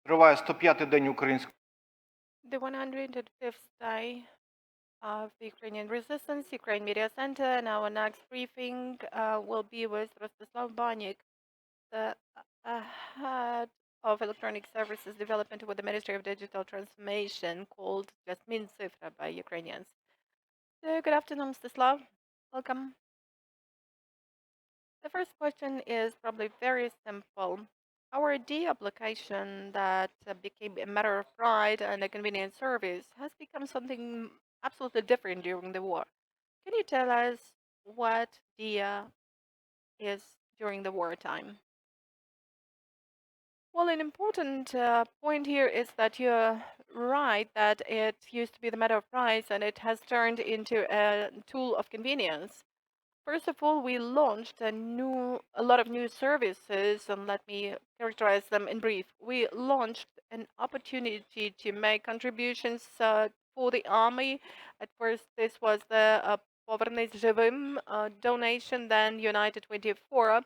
Триває 105-й день українського. The 105th day of the Ukrainian resistance, Ukraine Media Center, and our next briefing will be with Mstyslav Banik, the head of electronic services development with the Ministry of Digital Transformation, called just Mintsifra by Ukrainians. So good afternoon, Mstyslav. Welcome. The first question is probably very simple. Our Diia application that became a matter of pride and a convenient service has become something absolutely different during the war. Can you tell us what Diia is during the wartime? Well, an important point here is that you're right that it used to be the matter of price and it has turned into a tool of convenience. First of all, we launched a lot of new services, and let me characterize them in brief. We launched an opportunity to make contributions for the army. At first, this was the Повернись живим donation, then United 24.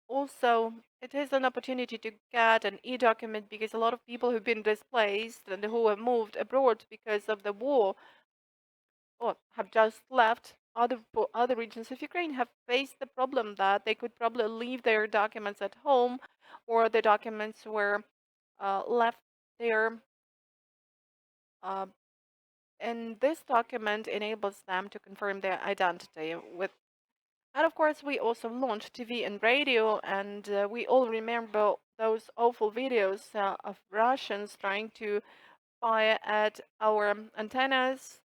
Also, it is an opportunity to get an e-document because a lot of people who've been displaced and who have moved abroad because of the war or have just left other regions of Ukraine have faced the problem that they could probably leave their documents at home, or the documents were left there. And this document enables them to confirm their identity with. And of course, we also launched TV and radio, and we all remember those awful videos of Russians trying to fire at our antennas.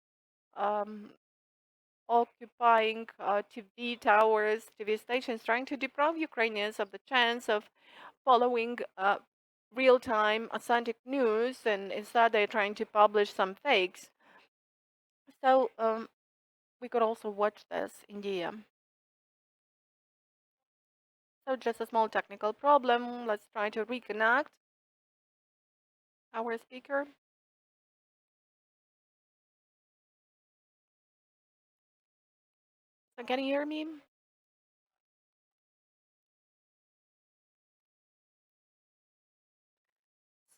Occupying TV towers, TV stations, trying to deprive Ukrainians of the chance of following real-time authentic news, and instead they're trying to publish some fakes. So we could also watch this in Diia. So just a small technical problem. Let's try to reconnect our speaker. So can you hear me?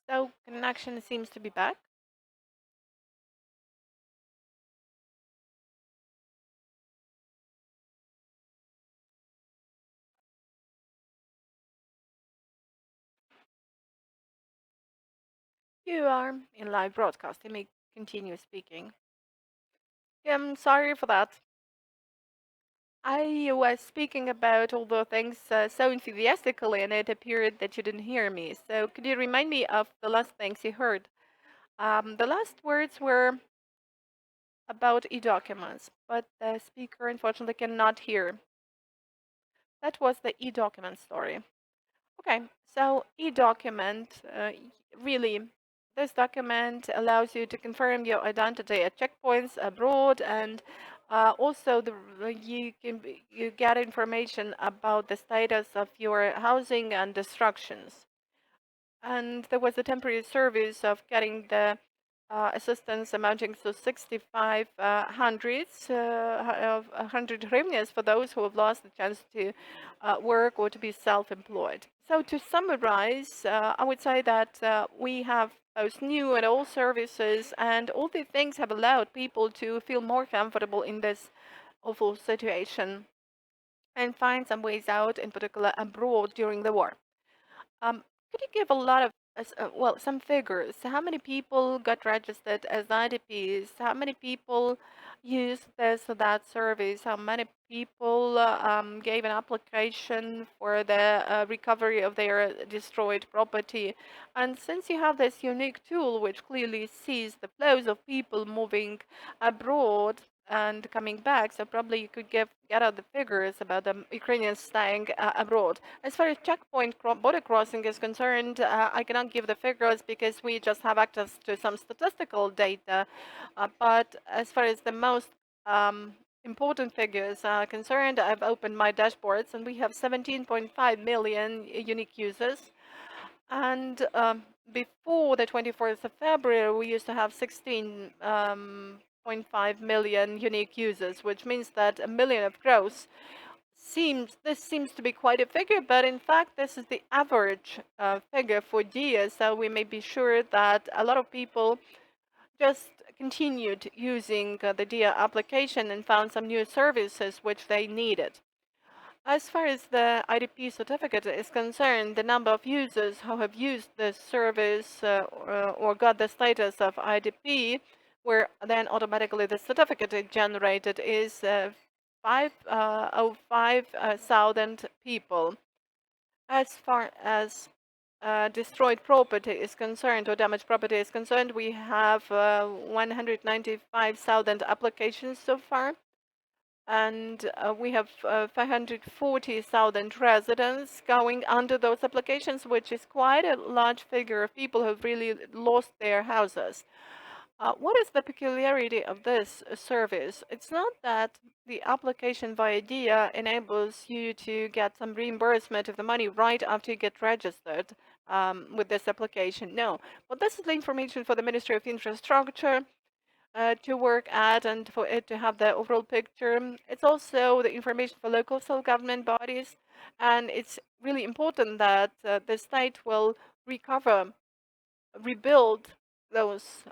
So connection seems to be back. You are in live broadcast. You may continue speaking. Yeah, I'm sorry for that. I was speaking about all the things so enthusiastically, and it appeared that you didn't hear me. So could you remind me of the last things you heard? The last words were about e-documents, but the speaker unfortunately cannot hear. That was the e-document story. Okay, so e-document, really, this document allows you to confirm your identity at checkpoints abroad, and also you get information about the status of your housing and instructions. And there was a temporary service of getting the assistance amounting to 6,500 of 100 hryvnias for those who have lost the chance to work or to be self-employed. So to summarize, I would say that we have both new and old services, and all these things have allowed people to feel more comfortable in this awful situation and find some ways out, in particular abroad during the war. Could you give a lot of well, some figures? How many people got registered as IDPs? How many people used this or that service? How many people gave an application for the recovery of their destroyed property? And since you have this unique tool which clearly sees the flows of people moving abroad and coming back, so probably you could get out the figures about the Ukrainians staying abroad. As far as checkpoint border crossing is concerned, I cannot give the figures because we just have access to some statistical data. But as far as the most important figures are concerned, I've opened my dashboards and we have 17.5 million unique users. And before the 24th of February, we used to have 16.5 million unique users, which means that a million of gross. this seems to be quite a figure, but in fact, this is the average figure for Diia. So we may be sure that a lot of people just continued using the Diia application and found some new services which they needed. As far as the IDP certificate is concerned, the number of users who have used this service or got the status of IDP, where then automatically the certificate is generated, is 5,005,000 people. As far as destroyed property is concerned or damaged property is concerned, we have 195,000 applications so far. And we have 540,000 residents going under those applications, which is quite a large figure of people who have really lost their houses. What is the peculiarity of this service? It's not that the application via Diia enables you to get some reimbursement of the money right after you get registered with this application. No, but this is the information for the Ministry of Infrastructure to work at and for it to have the overall picture. It's also the information for local self-government bodies, and it's really important that the state will rebuild those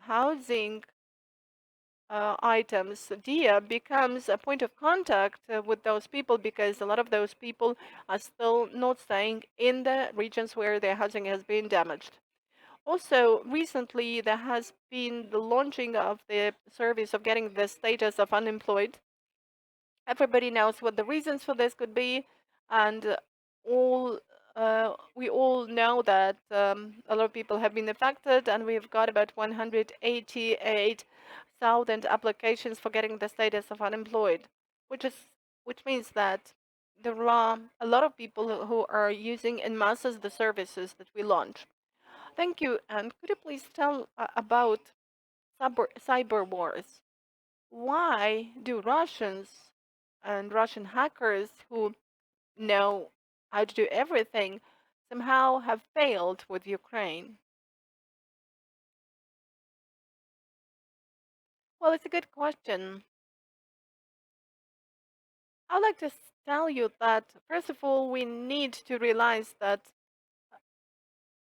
housing items. Diia becomes a point of contact with those people, because a lot of those people are still not staying in the regions where their housing has been damaged. Also, recently there has been the launching of the service of getting the status of unemployed. Everybody knows what the reasons for this could be, and we all know that a lot of people have been affected, and we've got about 188,000 applications for getting the status of unemployed, which means that there are a lot of people who are using in masses the services that we launch. Thank you. And could you please tell about cyber wars? Why do Russians and Russian hackers who know how to do everything somehow have failed with Ukraine? Well, it's a good question. I'd like to tell you that, first of all, we need to realize that,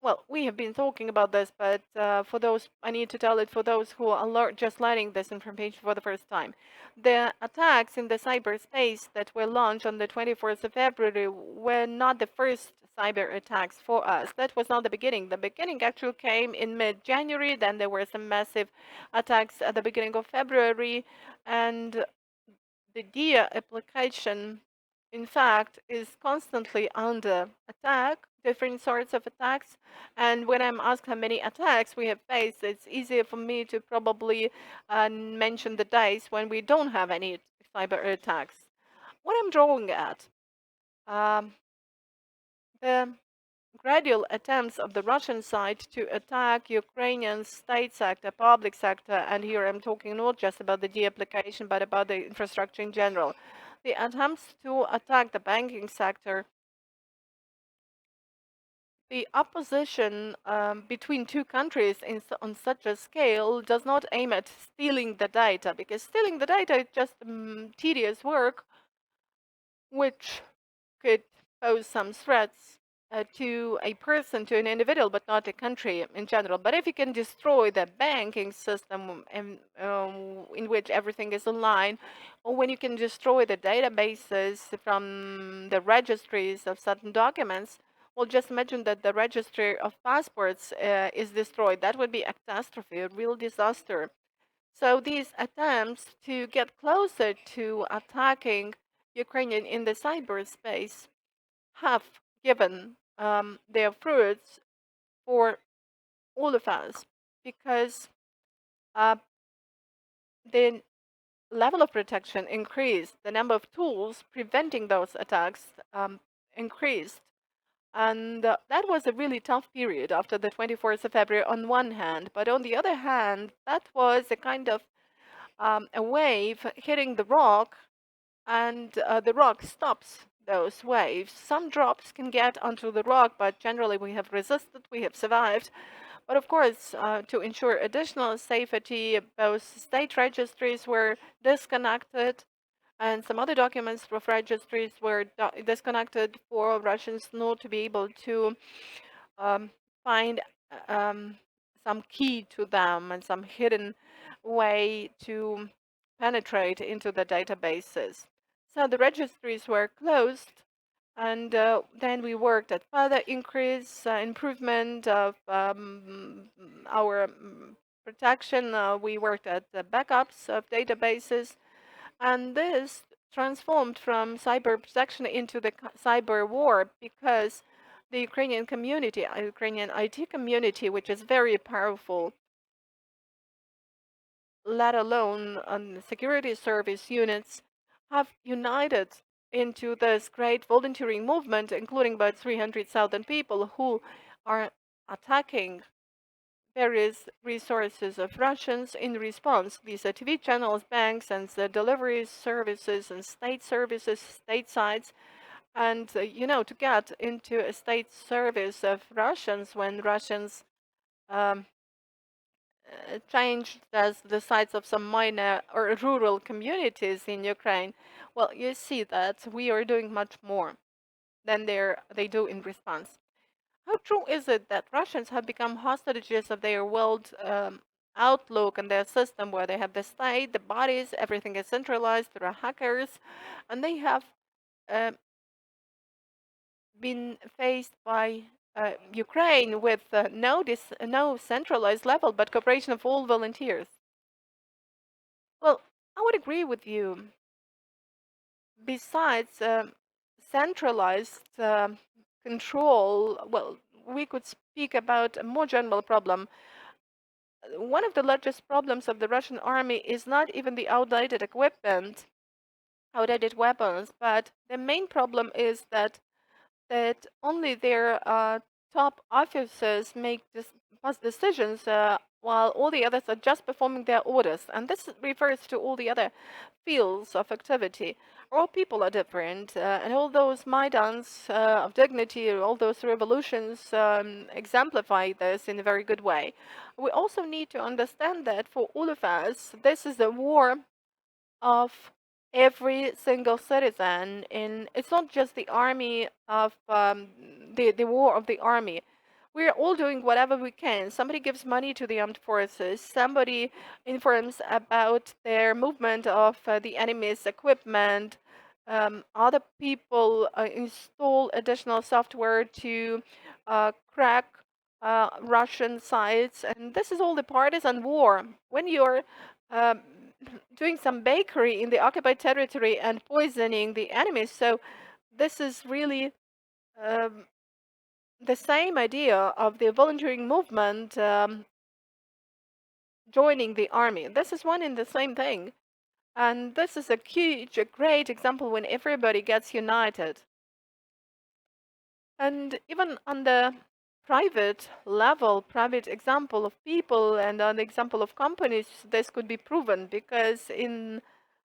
well, we have been talking about this, but for those, I need to tell it for those who are just learning this information for the first time. The attacks in the cyberspace that were launched on the 24th of February were not the first cyber attacks for us. That was not the beginning. The beginning actually came in mid-January. Then there were some massive attacks at the beginning of February, and the Diia application, in fact, is constantly under attack, different sorts of attacks. And when I'm asked how many attacks we have faced, it's easier for me to probably mention the days when we don't have any cyber attacks. What I'm drawing at, um, the gradual attempts of the Russian side to attack Ukrainian state sector, public sector, and here I'm talking not just about the de-application, but about the infrastructure in general. The attempts to attack the banking sector, the opposition between two countries on such a scale does not aim at stealing the data, because stealing the data is just tedious work, which could pose some threats to a person, to an individual, but not a country in general. But if you can destroy the banking system in which everything is online, or when you can destroy the databases from the registries of certain documents, well, just imagine that the registry of passports is destroyed. That would be a catastrophe, a real disaster. So these attempts to get closer to attacking Ukrainian in the cyberspace have given their fruits for all of us, because uh, the level of protection increased, the number of tools preventing those attacks increased. And that was a really tough period after the 24th of February on one hand. But on the other hand, that was a kind of a wave hitting the rock, and the rock stops those waves. Some drops can get onto the rock, but generally we have resisted, we have survived. But of course, to ensure additional safety, both state registries were disconnected, and some other documents of registries were disconnected for Russians not to be able to um, find um, some key to them and some hidden way to penetrate into the databases. So the registries were closed, and then we worked at further increase, improvement of our protection. We worked at the backups of databases, and this transformed from cyber protection into the cyber war, because the Ukrainian community, Ukrainian IT community, which is very powerful, let alone security service units, have united into this great volunteering movement, including about 300,000 people who are attacking various resources of Russians in response. These are TV channels, banks, and the delivery services and state services, state sites. And, to get into a state service of Russians when Russians um, changed as the sites of some minor or rural communities in Ukraine, well, you see that we are doing much more than they do in response. How true is it that Russians have become hostages of their world outlook and their system, where they have the state, the bodies, everything is centralized through hackers, and they have uh, been faced by Ukraine with no centralized level, but cooperation of all volunteers? Well, I would agree with you. Besides centralized control, well, we could speak about a more general problem. One of the largest problems of the Russian army is not even the outdated equipment, outdated weapons, but the main problem is that only their top officers make decisions, while all the others are just performing their orders. And this refers to all the other fields of activity. All people are different, and all those Maidans of dignity, all those revolutions exemplify this in a very good way. We also need to understand that for all of us, this is a war of every single citizen. In It's not just the army of the war of the army. We're all doing whatever we can. Somebody gives money to the armed forces. Somebody informs about their movement of the enemy's equipment. Other people install additional software to crack Russian sites, and this is all the partisan war. When you're um, doing some bakery in the occupied territory and poisoning the enemies. So this is really um, the same idea of the volunteering movement joining the army. This is one and the same thing. And this is a great example when everybody gets united. And even on the private level, private example of people and on the example of companies, this could be proven, because in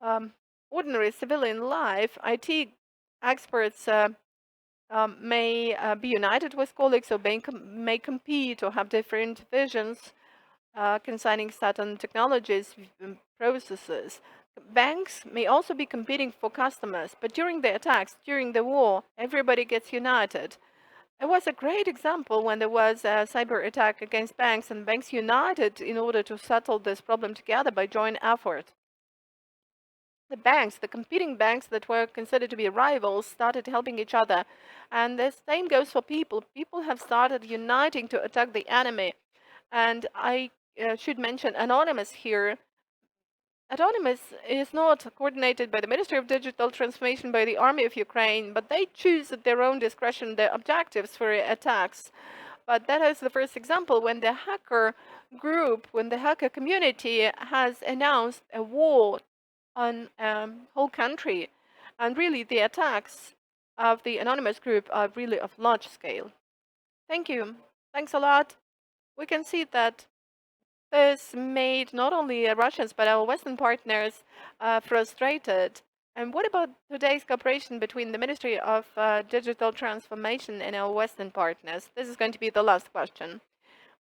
um, ordinary civilian life, IT experts may be united with colleagues, or may compete or have different visions concerning certain technologies and processes. Banks may also be competing for customers, but during the attacks, during the war, everybody gets united. It was a great example when there was a cyber attack against banks, and banks united in order to settle this problem together by joint effort. The competing banks that were considered to be rivals, started helping each other. And the same goes for people. People have started uniting to attack the enemy. And I should mention Anonymous here. Anonymous is not coordinated by the Ministry of Digital Transformation, by the Army of Ukraine, but they choose at their own discretion the objectives for attacks. But that is the first example when the hacker group, when the hacker community has announced a war on whole country. And really, the attacks of the anonymous group are really of large scale. Thank you. Thanks a lot. We can see that this made not only Russians but our Western partners frustrated. And what about today's cooperation between the Ministry of Digital Transformation and our Western partners? This is going to be the last question.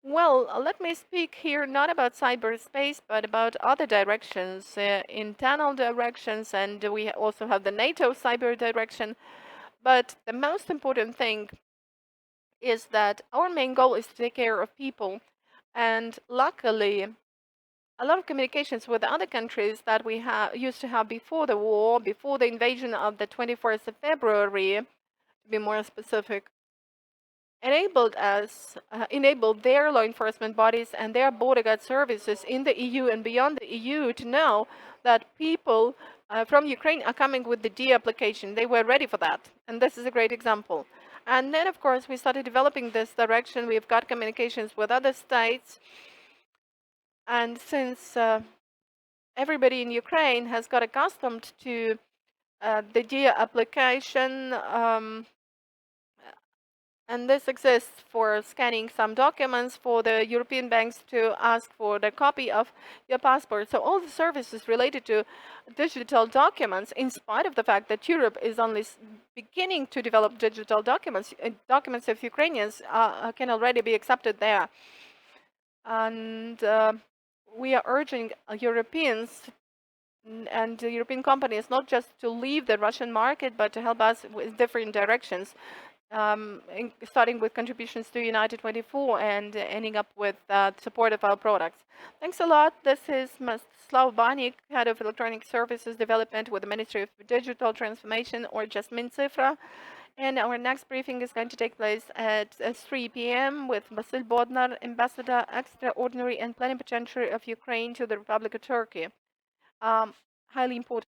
Well, let me speak here not about cyberspace, but about other directions, internal directions, and we also have the NATO cyber direction. But the most important thing is that our main goal is to take care of people. And luckily, a lot of communications with other countries that we used to have before the war, before the invasion of the 21st of February, to be more specific, enabled their law enforcement bodies and their border guard services in the EU and beyond the EU to know that people from Ukraine are coming with the Diia application. They were ready for that, and this is a great example. And then, of course, we started developing this direction. We've got communications with other states, and since everybody in Ukraine has got accustomed to the Diia application, and this exists for scanning some documents for the European banks to ask for the copy of your passport. So all the services related to digital documents, in spite of the fact that Europe is only beginning to develop digital documents, documents of Ukrainians can already be accepted there. And we are urging Europeans and European companies not just to leave the Russian market, but to help us with different directions. Starting with contributions to United 24 and ending up with support of our products. Thanks a lot. This is Mstyslav Banik, Head of Electronic Services Development with the Ministry of Digital Transformation, or just Mincifra. And our next briefing is going to take place at 3 p.m. with Vasil Bodnar, Ambassador Extraordinary and Plenipotentiary of Ukraine to the Republic of Turkey. Highly important.